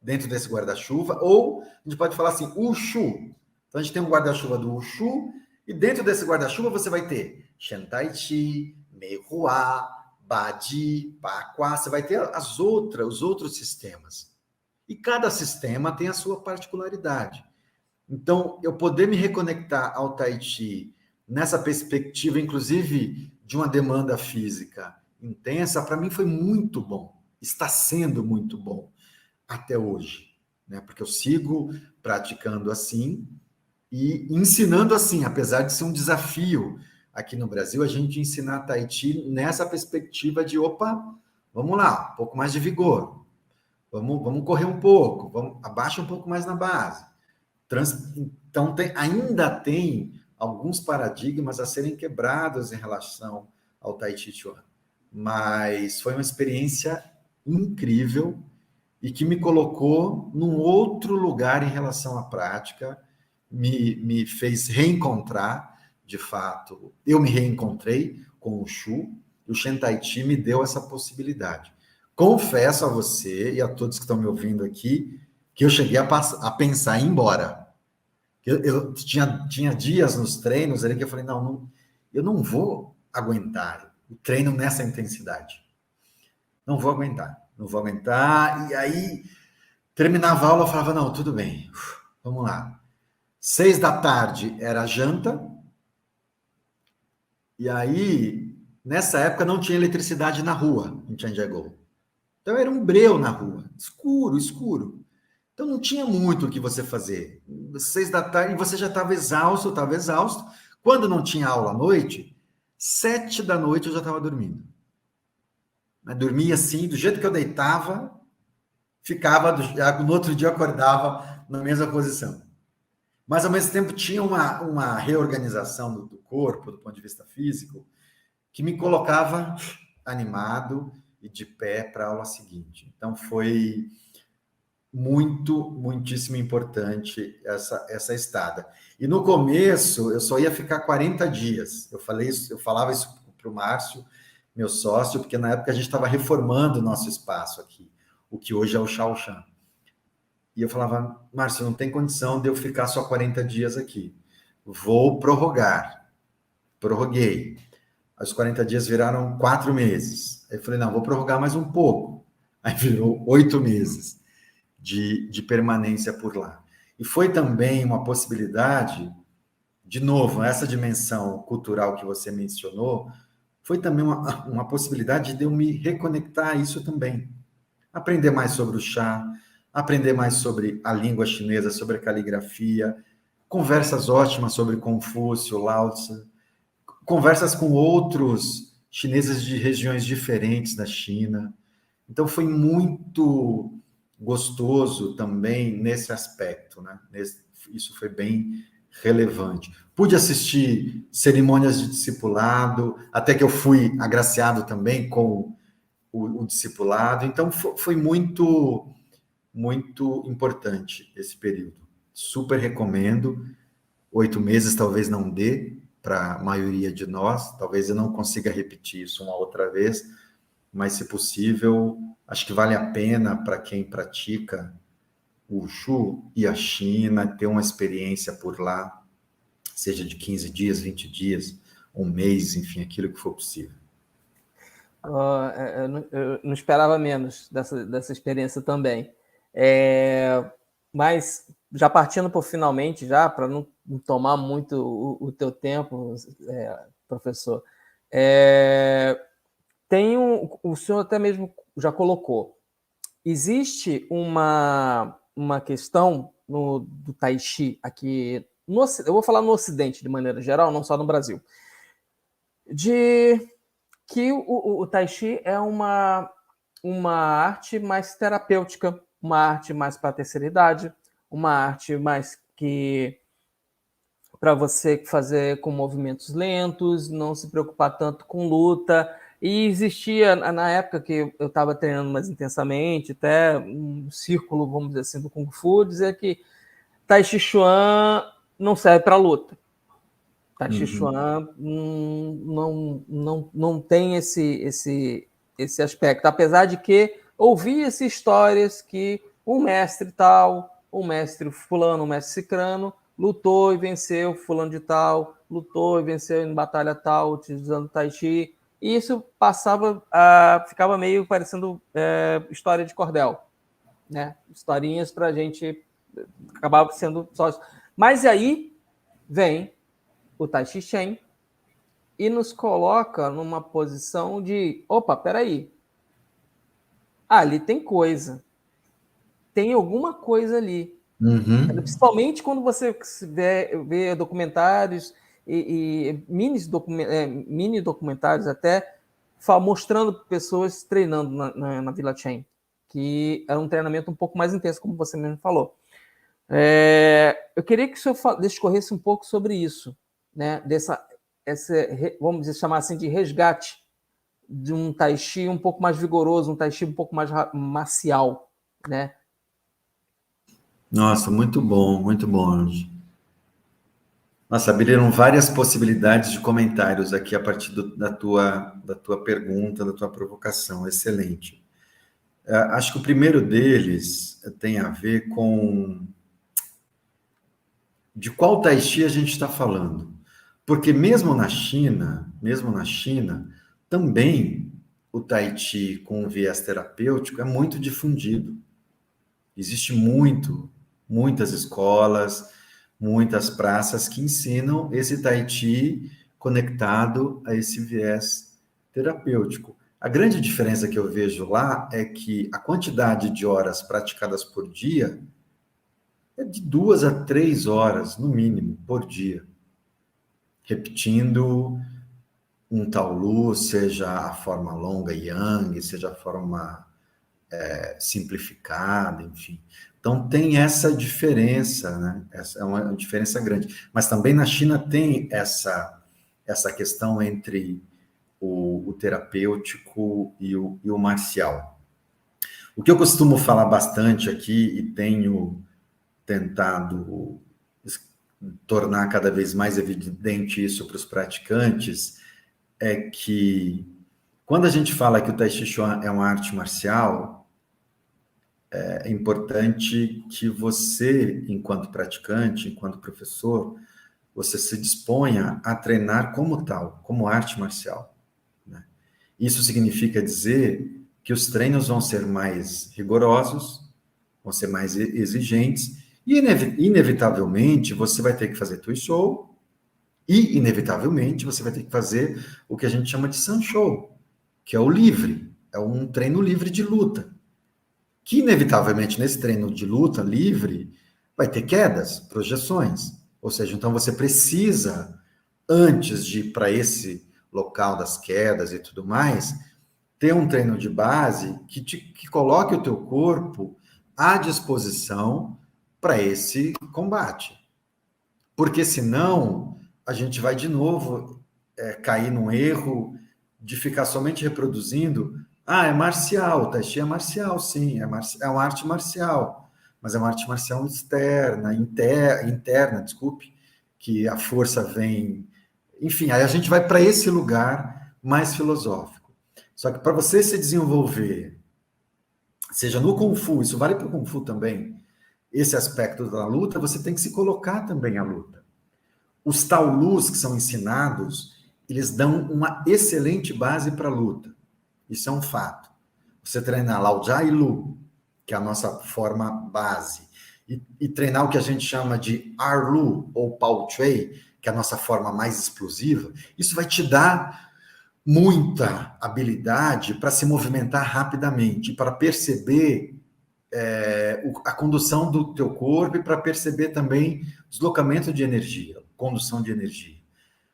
dentro desse guarda-chuva, ou a gente pode falar assim, Wushu. Então a gente tem um guarda-chuva do Wushu, e dentro desse guarda-chuva você vai ter Shen Tai Chi, Mei Hua, Badi, Pakua, você vai ter os outros sistemas. E cada sistema tem a sua particularidade. Então, eu poder me reconectar ao Tai Chi nessa perspectiva, inclusive, de uma demanda física intensa, para mim foi muito bom. Está sendo muito bom até hoje, né? Porque eu sigo praticando assim e ensinando assim, apesar de ser um desafio aqui no Brasil, a gente ensinar Tai Chi nessa perspectiva de, opa, vamos lá, um pouco mais de vigor. Vamos correr um pouco, abaixa um pouco mais na base. Então, ainda tem alguns paradigmas a serem quebrados em relação ao Tai Chi Chuan. Mas foi uma experiência incrível e que me colocou num outro lugar em relação à prática, me fez reencontrar, de fato. Eu me reencontrei com o Shu, e o Shen Tai Chi me deu essa possibilidade. Confesso a você e a todos que estão me ouvindo aqui que eu cheguei a pensar em ir embora. Eu tinha dias nos treinos ali que eu falei, eu não vou aguentar o treino nessa intensidade. Não vou aguentar. E aí, terminava a aula, eu falava, não, tudo bem, vamos lá. 6 da tarde era janta, e aí, nessa época, não tinha eletricidade na rua, em Chandigarh. Então, era um breu na rua, escuro. Então, não tinha muito o que você fazer. 6 da tarde, e você já estava exausto. Quando não tinha aula à noite, 7 da noite eu já estava dormindo. Mas dormia assim, do jeito que eu deitava, ficava, no outro dia eu acordava na mesma posição. Mas, ao mesmo tempo, tinha uma reorganização do corpo, do ponto de vista físico, que me colocava animado e de pé para a aula seguinte. Então, foi muitíssimo importante essa estada. E no começo, eu só ia ficar 40 dias. Eu falava isso para o Márcio, meu sócio, porque na época a gente estava reformando o nosso espaço aqui, o que hoje é o Shaoshan. E eu falava, Márcio, não tem condição de eu ficar só 40 dias aqui. Vou prorrogar. Prorroguei. Os 40 dias viraram 4 meses. Aí eu falei, não, vou prorrogar mais um pouco. Aí virou 8 meses de permanência por lá. E foi também uma possibilidade, de novo, essa dimensão cultural que você mencionou, foi também uma possibilidade de eu me reconectar a isso também. Aprender mais sobre o chá, aprender mais sobre a língua chinesa, sobre a caligrafia, conversas ótimas sobre Confúcio, Lao Tzu, conversas com outros chineses de regiões diferentes da China. Então, foi muito gostoso também nesse aspecto, né? Isso foi bem relevante. Pude assistir cerimônias de discipulado, até que eu fui agraciado também com o discipulado. Então, foi muito importante esse período. Super recomendo. 8 meses talvez não dê para a maioria de nós, talvez eu não consiga repetir isso uma outra vez, mas, se possível, acho que vale a pena para quem pratica o Wushu e a China ter uma experiência por lá, seja de 15 dias, 20 dias, um mês, enfim, aquilo que for possível. Eu não esperava menos dessa experiência também. Mas, já partindo por finalmente, já para não tomar muito o teu tempo, professor, o senhor até mesmo já colocou, existe uma questão do Tai Chi aqui, eu vou falar no Ocidente de maneira geral, não só no Brasil, de que o Tai Chi é uma arte mais terapêutica, uma arte mais para a terceira idade, uma arte mais que para você fazer com movimentos lentos, não se preocupar tanto com luta. E existia, na época que eu estava treinando mais intensamente, até um círculo, vamos dizer assim, do Kung Fu, dizer que Tai Chi Chuan não serve para luta. Tai Chi Chuan não tem esse aspecto. Apesar de que ouvia-se histórias que um mestre tal, um mestre fulano, um mestre cicrano, lutou e venceu fulano de tal, lutou e venceu em batalha tal, utilizando Tai Chi. E isso ficava meio parecendo história de cordel, né? Historinhas para a gente acabava sendo só. Mas aí vem o Tai Chi Chuan e nos coloca numa posição de, opa, peraí, ali tem coisa, tem alguma coisa ali. Principalmente quando você vê documentários e mini documentários até mostrando pessoas treinando na Vila Chen, que era um treinamento um pouco mais intenso, como você mesmo falou. Eu queria que o senhor discorresse um pouco sobre isso, né? Vamos dizer, chamar assim de resgate de um Tai Chi um pouco mais vigoroso, um Tai Chi um pouco mais marcial, né? Nossa, muito bom, Anjo. Nossa, abriram várias possibilidades de comentários aqui a partir da tua pergunta, da tua provocação. Excelente. Acho que o primeiro deles tem a ver com de qual Tai Chi a gente está falando. Porque mesmo na China, também o Tai Chi com viés terapêutico é muito difundido. Existe muitas escolas, muitas praças que ensinam esse Tai Chi conectado a esse viés terapêutico. A grande diferença que eu vejo lá é que a quantidade de horas praticadas por dia é de 2 a 3 horas, no mínimo, por dia. Repetindo um Taolu, seja a forma longa Yang, seja a forma simplificada, enfim. Então, tem essa diferença, né? Essa é uma diferença grande. Mas também na China tem essa questão entre o terapêutico e o marcial. O que eu costumo falar bastante aqui e tenho tentado tornar cada vez mais evidente isso para os praticantes é que quando a gente fala que o Tai Chi Chuan é uma arte marcial, é importante que você, enquanto praticante, enquanto professor, você se disponha a treinar como tal, como arte marcial, né? Isso significa dizer que os treinos vão ser mais rigorosos, vão ser mais exigentes, e inevitavelmente você vai ter que fazer Tui Shou, e inevitavelmente você vai ter que fazer o que a gente chama de San Shou, que é o livre, é um treino livre de luta. Que inevitavelmente nesse treino de luta livre vai ter quedas, projeções. Ou seja, então você precisa, antes de ir para esse local das quedas e tudo mais, ter um treino de base que coloque o teu corpo à disposição para esse combate. Porque senão a gente vai de novo cair num erro de ficar somente reproduzindo. É marcial, Tai Chi é marcial, sim, é uma arte marcial, mas é uma arte marcial interna, desculpe, que a força vem... Enfim, aí a gente vai para esse lugar mais filosófico. Só que para você se desenvolver, seja no Kung Fu, isso vale para o Kung Fu também, esse aspecto da luta, você tem que se colocar também à luta. Os Taolus que são ensinados, eles dão uma excelente base para a luta. Isso é um fato. Você treinar Lao Jia e Lu, que é a nossa forma base, e treinar o que a gente chama de Arlu ou Pao Chui, que é a nossa forma mais explosiva, isso vai te dar muita habilidade para se movimentar rapidamente, para perceber a condução do teu corpo e para perceber também deslocamento de energia, condução de energia.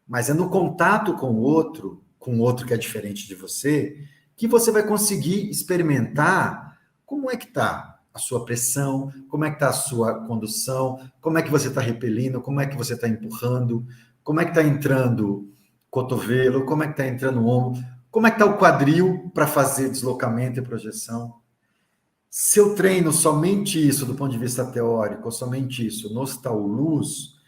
Mas é no contato com o outro que é diferente de você, que você vai conseguir experimentar como é que está a sua pressão, como é que está a sua condução, como é que você está repelindo, como é que você está empurrando, como é que está entrando cotovelo, como é que está entrando o ombro, como é que está o quadril para fazer deslocamento e projeção. Se eu treino somente isso do ponto de vista teórico, ou somente isso nos Taolus,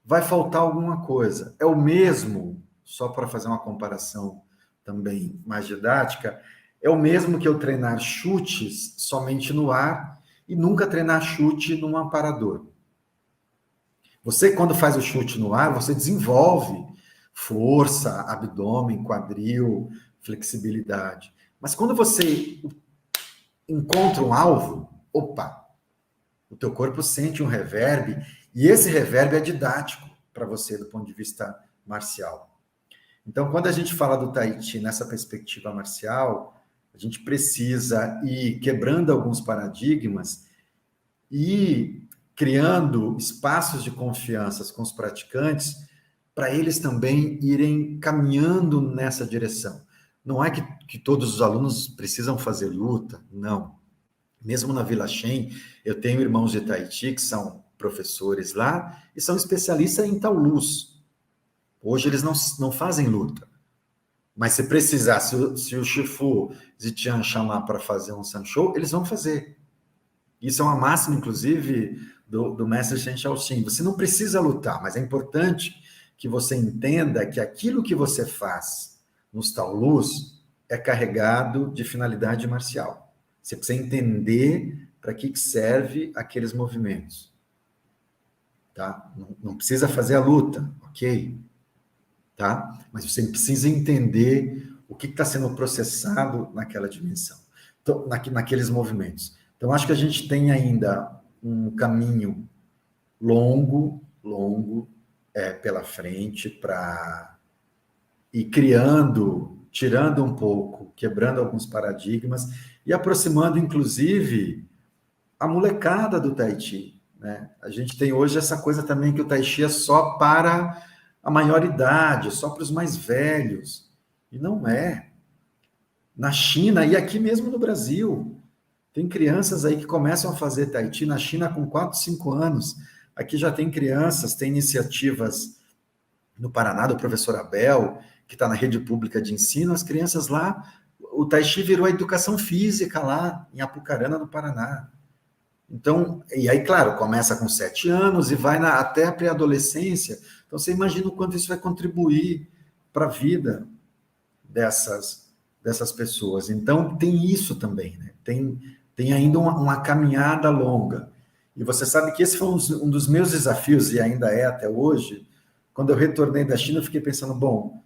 vai faltar alguma coisa. É o mesmo, só para fazer uma comparação também mais didática, é o mesmo que eu treinar chutes somente no ar e nunca treinar chute num aparador. Você, quando faz o chute no ar, você desenvolve força, abdômen, quadril, flexibilidade. Mas quando você encontra um alvo, opa, o teu corpo sente um reverb, e esse reverb é didático para você do ponto de vista marcial. Então, quando a gente fala do Tai Chi nessa perspectiva marcial, a gente precisa ir quebrando alguns paradigmas e criando espaços de confiança com os praticantes para eles também irem caminhando nessa direção. Não é que todos os alunos precisam fazer luta, não. Mesmo na Vila Shen, eu tenho irmãos de Tai Chi que são professores lá e são especialistas em Taulus. Hoje eles não fazem luta. Mas se precisar, se o Shifu Zitian chamar para fazer um Sanshou, eles vão fazer. Isso é uma máxima, inclusive, do mestre Shen Shaoxing. Você não precisa lutar, mas é importante que você entenda que aquilo que você faz nos Taolus é carregado de finalidade marcial. Você precisa entender para que serve aqueles movimentos. Tá? Não precisa fazer a luta, ok? Tá? Mas você precisa entender o que está sendo processado naquela dimensão, então, naqueles movimentos. Então, acho que a gente tem ainda um caminho longo pela frente para ir criando, tirando um pouco, quebrando alguns paradigmas e aproximando, inclusive, a molecada do Tai Chi, né? A gente tem hoje essa coisa também que o Tai Chi é só para a maioridade, só para os mais velhos. E não é. Na China e aqui mesmo no Brasil, tem crianças aí que começam a fazer Tai Chi na China com 4, 5 anos. Aqui já tem crianças, tem iniciativas no Paraná, do professor Abel, que está na rede pública de ensino. As crianças lá, o Tai Chi virou a educação física lá, em Apucarana, no Paraná. Então, e aí, claro, começa com 7 anos e vai até a pré-adolescência. Então, você imagina o quanto isso vai contribuir para a vida dessas pessoas. Então, tem isso também, né? Tem ainda uma caminhada longa. E você sabe que esse foi um dos meus desafios, e ainda é até hoje. Quando eu retornei da China, eu fiquei pensando, bom,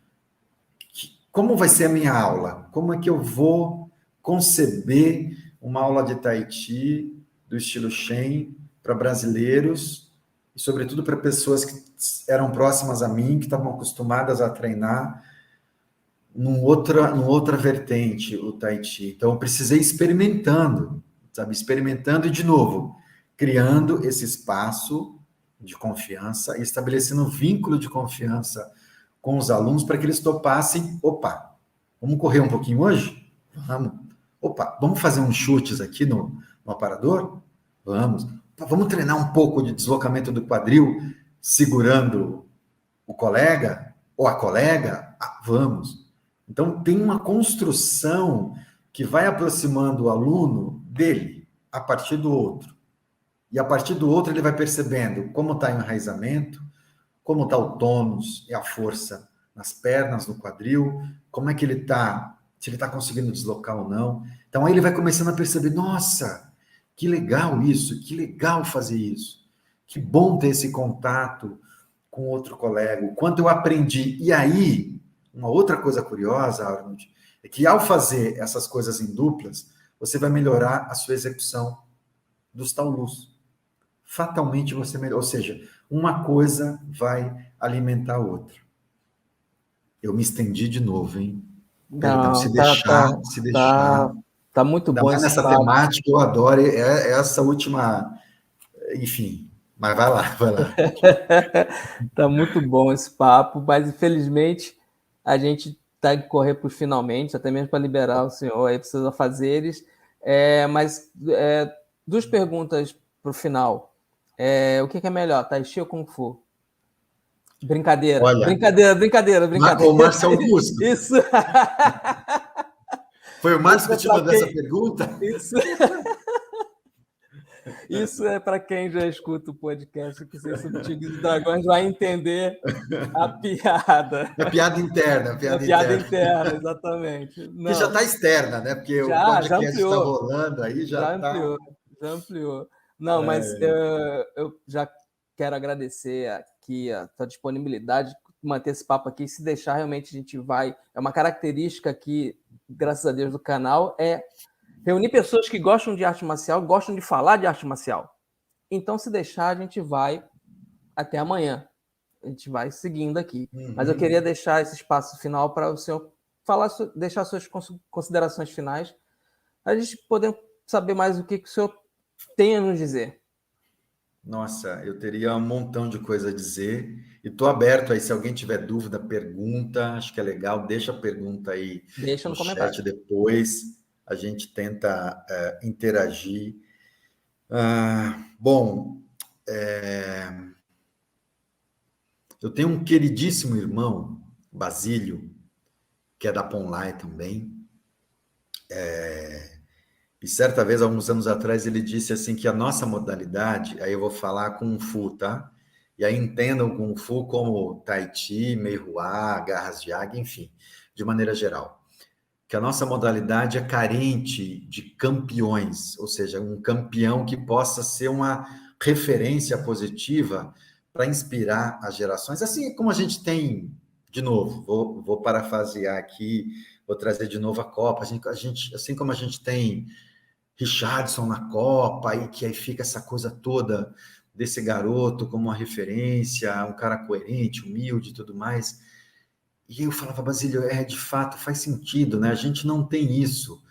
como vai ser a minha aula? Como é que eu vou conceber uma aula de Tai Chi do estilo Shen para brasileiros e, sobretudo, para pessoas que eram próximas a mim, que estavam acostumadas a treinar numa outra vertente, o Tai Chi. Então, eu precisei experimentando, sabe? Experimentando e, de novo, criando esse espaço de confiança e estabelecendo um vínculo de confiança com os alunos para que eles topassem, opa, vamos correr um pouquinho hoje? Vamos. Opa, vamos fazer uns chutes aqui no aparador? Vamos. Vamos treinar um pouco de deslocamento do quadril segurando o colega ou a colega? Vamos. Então, tem uma construção que vai aproximando o aluno dele a partir do outro. E a partir do outro ele vai percebendo como está o enraizamento, como está o tônus e a força nas pernas, no quadril, como é que ele está, se ele está conseguindo deslocar ou não. Então, aí ele vai começando a perceber, nossa, que legal isso, que legal fazer isso, que bom ter esse contato com outro colega, o quanto eu aprendi. E aí, uma outra coisa curiosa, Arnold, é que ao fazer essas coisas em duplas, você vai melhorar a sua execução dos taolus. Fatalmente você melhora, ou seja, uma coisa vai alimentar a outra. Eu me estendi de novo, hein? Perdão, Não, se deixar. Tá muito Ainda bom mais esse nessa papo. temática, eu adoro essa última, enfim, mas vai lá, vai lá. Tá muito bom esse papo, mas infelizmente a gente tá que correr para os finalmente, até mesmo para liberar o senhor aí para seus afazeres. Duas perguntas para o final. O que é melhor, Tai Chi ou Kung Fu? Brincadeira, Olha, brincadeira. O Márcio Augusto. Isso. Foi o Márcio que te mandou essa pergunta? Isso é para quem já escuta o podcast que Sem Subtigres e Dragões vai entender a piada. É piada interna. Piada interna, exatamente. Não, que já está externa, né? Porque o podcast está rolando aí, já ampliou. Não, mas eu já quero agradecer aqui a tua disponibilidade, manter esse papo aqui. Se deixar, realmente a gente vai. É uma característica aqui, graças a Deus, do canal, é reunir pessoas que gostam de arte marcial, gostam de falar de arte marcial. Então, se deixar, a gente vai até amanhã. A gente vai seguindo aqui. Uhum. Mas eu queria deixar esse espaço final para o senhor falar, deixar suas considerações finais, a gente poder saber mais o que o senhor tem a nos dizer. Nossa, eu teria um montão de coisa a dizer. E estou aberto aí, se alguém tiver dúvida, pergunta. Acho que é legal, deixa a pergunta aí no comentário. Chat depois. A gente tenta interagir. Bom, Eu tenho um queridíssimo irmão, Basílio, que é da Ponlai também. E certa vez, alguns anos atrás, ele disse assim que a nossa modalidade, aí eu vou falar Kung Fu, tá? E aí entendam Kung Fu como Tai Chi, Mei Hua, garras de águia, enfim, de maneira geral. Que a nossa modalidade é carente de campeões, ou seja, um campeão que possa ser uma referência positiva para inspirar as gerações. Assim como a gente tem, de novo, vou parafrasear aqui, vou trazer de novo a Copa, assim como a gente tem Richarlison na Copa, e que aí fica essa coisa toda desse garoto como uma referência, um cara coerente, humilde e tudo mais. E eu falava, Basílio, de fato, faz sentido, né? A gente não tem isso.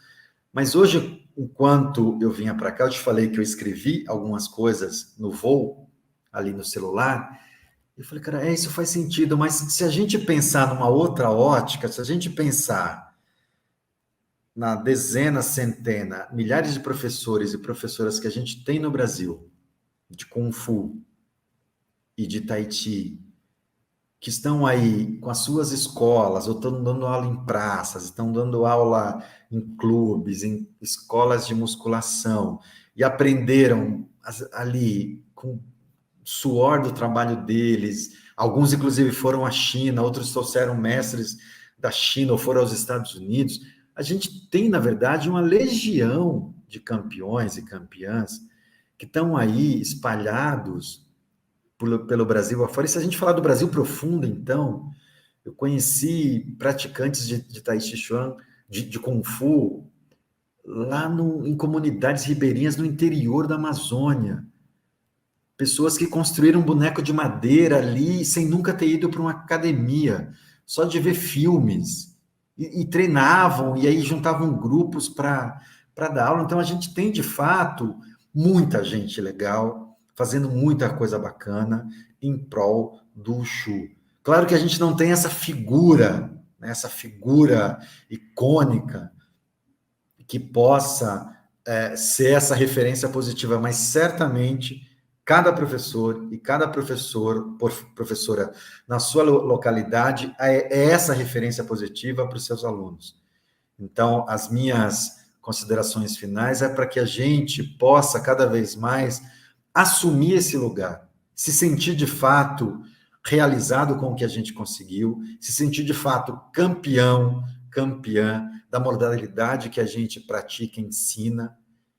Mas hoje, enquanto eu vinha para cá, eu te falei que eu escrevi algumas coisas no voo, ali no celular. Eu falei, cara, isso faz sentido, mas se a gente pensar numa outra ótica, se a gente pensar na dezena, centena, milhares de professores e professoras que a gente tem no Brasil, de Kung Fu e de Tai Chi, que estão aí com as suas escolas, ou estão dando aula em praças, estão dando aula em clubes, em escolas de musculação, e aprenderam ali com o suor do trabalho deles. Alguns, inclusive, foram à China, outros trouxeram mestres da China ou foram aos Estados Unidos. A gente tem, na verdade, uma legião de campeões e campeãs que estão aí espalhados pelo Brasil afora. E se a gente falar do Brasil profundo, então, eu conheci praticantes de Tai Chi Chuan, de Kung Fu, lá em comunidades ribeirinhas no interior da Amazônia. Pessoas que construíram um boneco de madeira ali sem nunca ter ido para uma academia, só de ver filmes. E treinavam, e aí juntavam grupos para dar aula. Então, a gente tem, de fato, muita gente legal, fazendo muita coisa bacana em prol do Wushu. Claro que a gente não tem essa figura, né, essa figura icônica que possa ser essa referência positiva, mas certamente cada professor e cada professora na sua localidade é essa referência positiva para os seus alunos. Então, as minhas considerações finais é para que a gente possa cada vez mais assumir esse lugar, se sentir de fato realizado com o que a gente conseguiu, se sentir de fato campeão, campeã da modalidade que a gente pratica e ensina.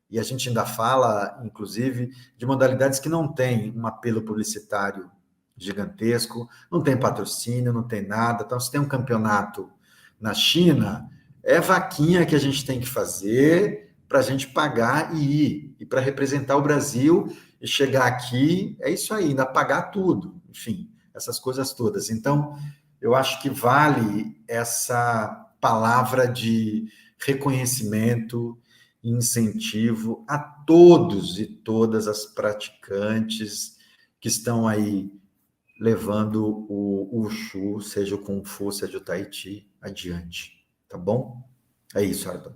E a gente ainda fala, inclusive, de modalidades que não têm um apelo publicitário gigantesco, não tem patrocínio, não tem nada. Então, se tem um campeonato na China, é vaquinha que a gente tem que fazer para a gente pagar e ir. E para representar o Brasil e chegar aqui, é isso aí, ainda pagar tudo. Enfim, essas coisas todas. Então, eu acho que vale essa palavra de reconhecimento e incentivo a todos e todas as praticantes que estão aí levando o Wushu, seja o Kung Fu, seja o Tai Chi, adiante. Tá bom? É isso, Arthur.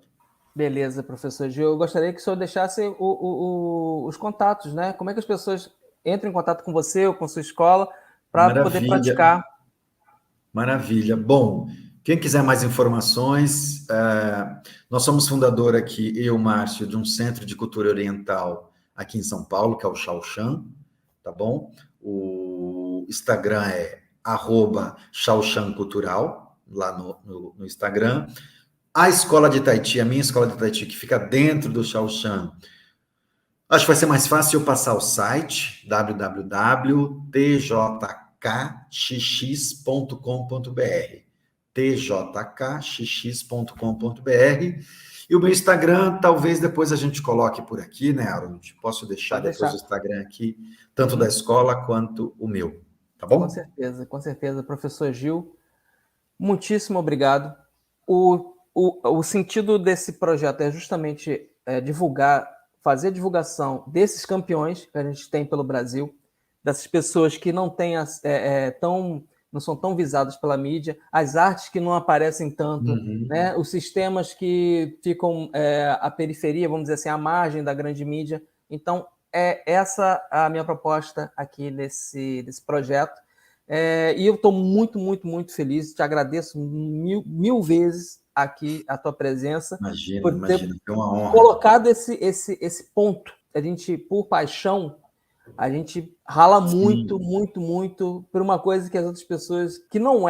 Beleza, professor Gil. Eu gostaria que o senhor deixasse os contatos, né? Como é que as pessoas entram em contato com você ou com sua escola para poder praticar? Maravilha. Bom, quem quiser mais informações, nós somos fundador aqui, eu, Márcio, de um centro de cultura oriental aqui em São Paulo, que é o Shaoshan, tá bom? O Instagram é @shaoshancultural, lá no Instagram. A escola de Tai Chi, a minha escola de Tai Chi, que fica dentro do Shaoshan, acho que vai ser mais fácil eu passar o site, www.tjkxx.com.br, tjkxx.com.br, e o meu Instagram, talvez depois a gente coloque por aqui, né, Aaron? Posso deixar depois o Instagram aqui, tanto da escola quanto o meu, tá bom? Com certeza. Professor Gil, muitíssimo obrigado. O sentido desse projeto é justamente fazer a divulgação desses campeões que a gente tem pelo Brasil, dessas pessoas que não têm não são tão visadas pela mídia, as artes que não aparecem tanto, né? Os sistemas que ficam à periferia, vamos dizer assim, à margem da grande mídia. Então, é essa a minha proposta aqui nesse projeto. E eu estou muito, muito, muito feliz. Te agradeço mil vezes aqui a tua presença. Imagina, é uma honra. Colocado esse ponto. A gente, por paixão, a gente rala muito, muito, muito por uma coisa que as outras pessoas que não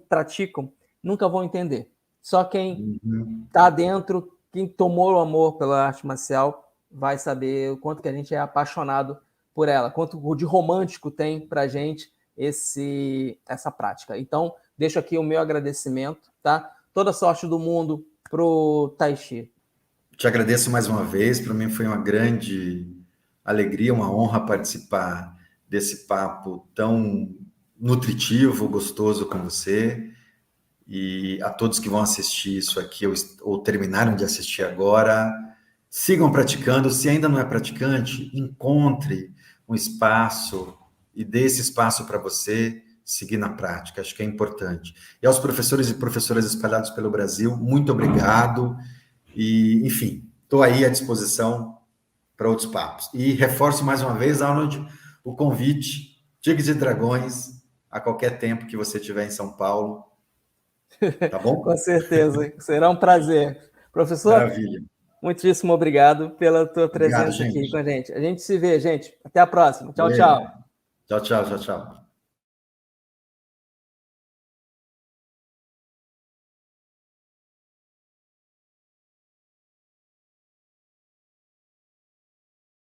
praticam, nunca vão entender. Só quem está dentro, quem tomou o amor pela arte marcial, vai saber o quanto que a gente é apaixonado por ela, quanto de romântico tem para a gente essa prática. Então, deixo aqui o meu agradecimento, tá? Toda sorte do mundo pro Tai Chi. Te agradeço mais uma vez, para mim foi uma grande alegria, uma honra participar desse papo tão nutritivo, gostoso com você. E a todos que vão assistir isso aqui ou terminaram de assistir agora, sigam praticando. Se ainda não é praticante, encontre um espaço e dê esse espaço para você seguir na prática. Acho que é importante. E aos professores e professoras espalhados pelo Brasil, muito obrigado. E, enfim, estou aí à disposição para outros papos. E reforço mais uma vez, Arnold, o convite, Tigres e Dragões, a qualquer tempo que você estiver em São Paulo. Tá bom? Com certeza, será um prazer. Professor, maravilha. Muitíssimo obrigado pela tua presença aqui com a gente. A gente se vê, gente. Até a próxima. Tchau, tchau. Tchau, tchau, tchau, tchau.